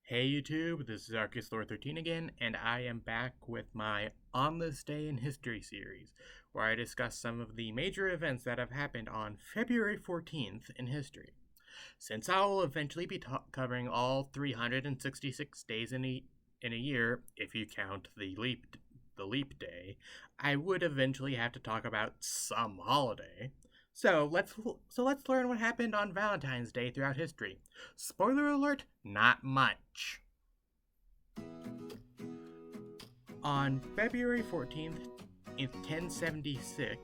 Hey YouTube, this is ArcusLord13 again, and I am back with my On This Day in History series, where I discuss some of the major events that have happened on February 14th in history. Since I will eventually be covering all 366 days in a year, if you count the leap day, I would eventually have to talk about some holiday. So let's learn what happened on Valentine's Day throughout history. Spoiler alert, not much. On February 14th, in 1076,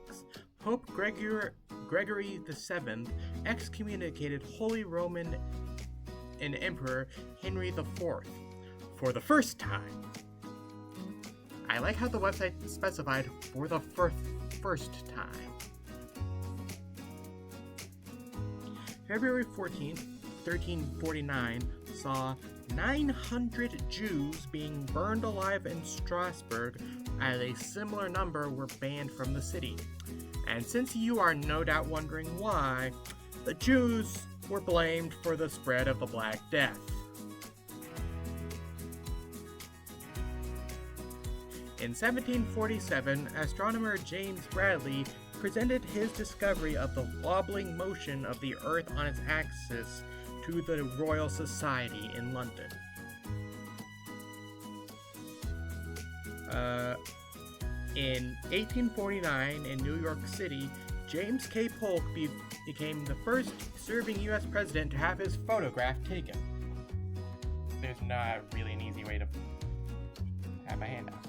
Pope Gregory VII excommunicated Holy Roman and Emperor Henry IV for the first time. I like how the website specified for the first time. February 14th, 1349 saw 900 Jews being burned alive in Strasbourg, as a similar number were banned from the city. And since you are no doubt wondering why, the Jews were blamed for the spread of the Black Death. In 1747, astronomer James Bradley presented his discovery of the wobbling motion of the Earth on its axis to the Royal Society in London. In 1849, in New York City, James K. Polk became the first serving U.S. president to have his photograph taken. There's not really an easy way to have my hand out.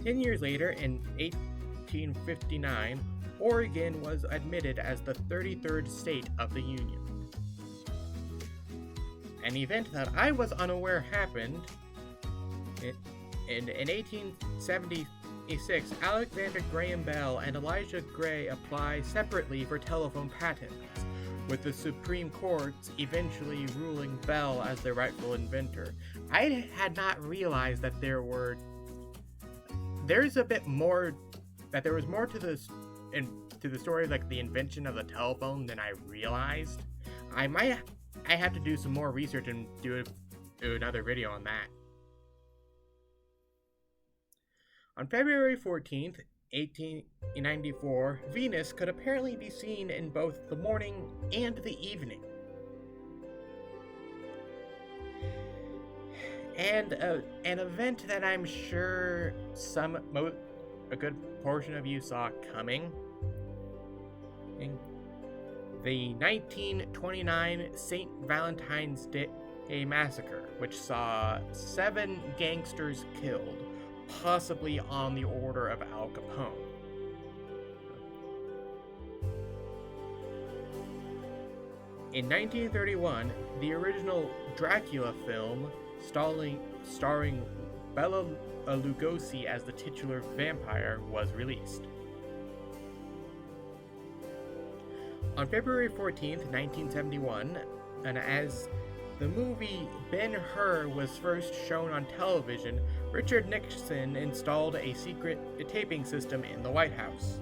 10 years later, in 1859, Oregon was admitted as the 33rd state of the Union. An event that I was unaware happened in 1876. Alexander Graham Bell and Elijah Gray apply separately for telephone patents, with the Supreme Court eventually ruling Bell as the rightful inventor. I had not realized that there was more to this to the story, like the invention of the telephone, than I realized. I have to do some more research and do another video on that. On February 14th, 1894, Venus could apparently be seen in both the morning and the evening. And an event that I'm sure a good portion of you saw coming. The 1929 St. Valentine's Day massacre, which saw 7 gangsters killed, possibly on the order of Al Capone. In 1931, the original Dracula film, starring Bela Lugosi as the titular vampire, was released. On February 14th, 1971, and as the movie Ben-Hur was first shown on television, Richard Nixon installed a secret taping system in the White House.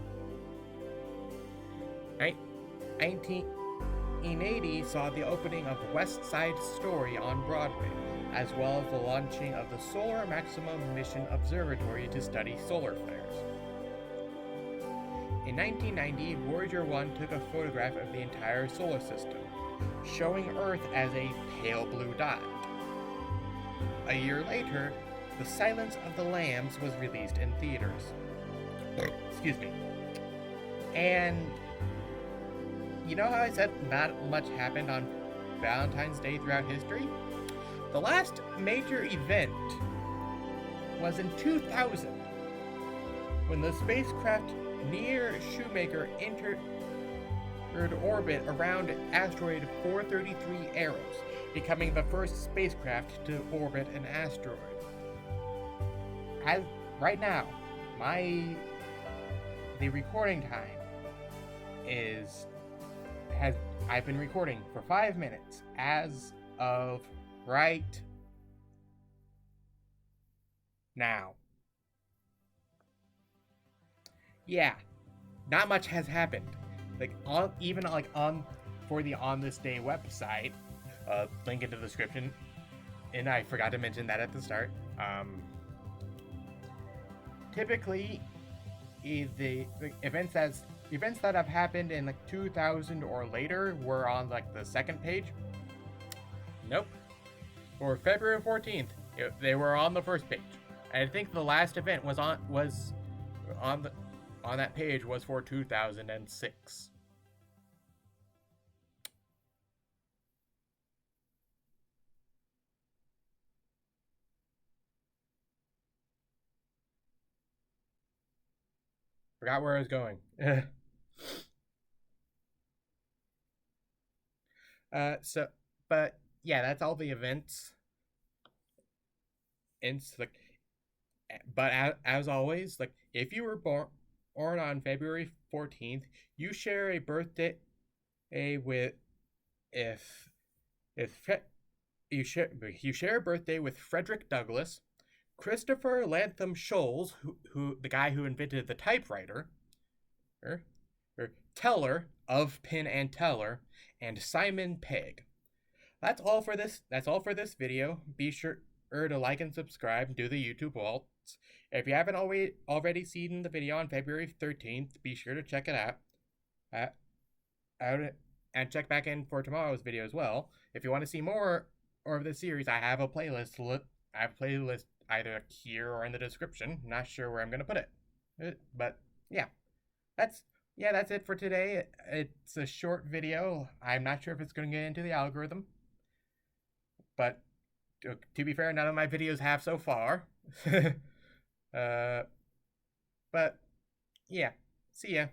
1980 saw the opening of West Side Story on Broadway, as well as the launching of the Solar Maximum Mission Observatory to study solar flares. In 1990, Voyager 1 took a photograph of the entire solar system, showing Earth as a pale blue dot. A year later, The Silence of the Lambs was released in theaters. Excuse me. And you know how I said not much happened on Valentine's Day throughout history? The last major event was in 2000, when the spacecraft Near Shoemaker entered orbit around asteroid 433 Eros, becoming the first spacecraft to orbit an asteroid. As right now, the recording time I've been recording for 5 minutes as of right now. Yeah, not much has happened. For the On This Day website, Link in the description. And I forgot to mention that at the start. Typically, the events that have happened in like 2000 or later were on like the second page. Nope. For February 14th, they were on the first page. I think the last event was on that page was for 2006. Forgot where I was going. But yeah, that's all the events. But as always, like if you were born on February 14th, you share a birthday with if you share a birthday with Frederick Douglass, Christopher Lantham Sholes, who the guy who invented the typewriter, or Teller of Penn and Teller, and Simon Pegg. That's all for this video. Be sure to like and subscribe and do the YouTube waltz. If you haven't already seen the video on February 13th, be sure to check it out. And check back in for tomorrow's video as well. If you want to see more of this series, I have a playlist. Either here or in the description. Not sure where I'm gonna put it, but yeah, that's it for today. It's a short video. I'm not sure if it's going to get into the algorithm, but to be fair, none of my videos have so far. But yeah, see ya.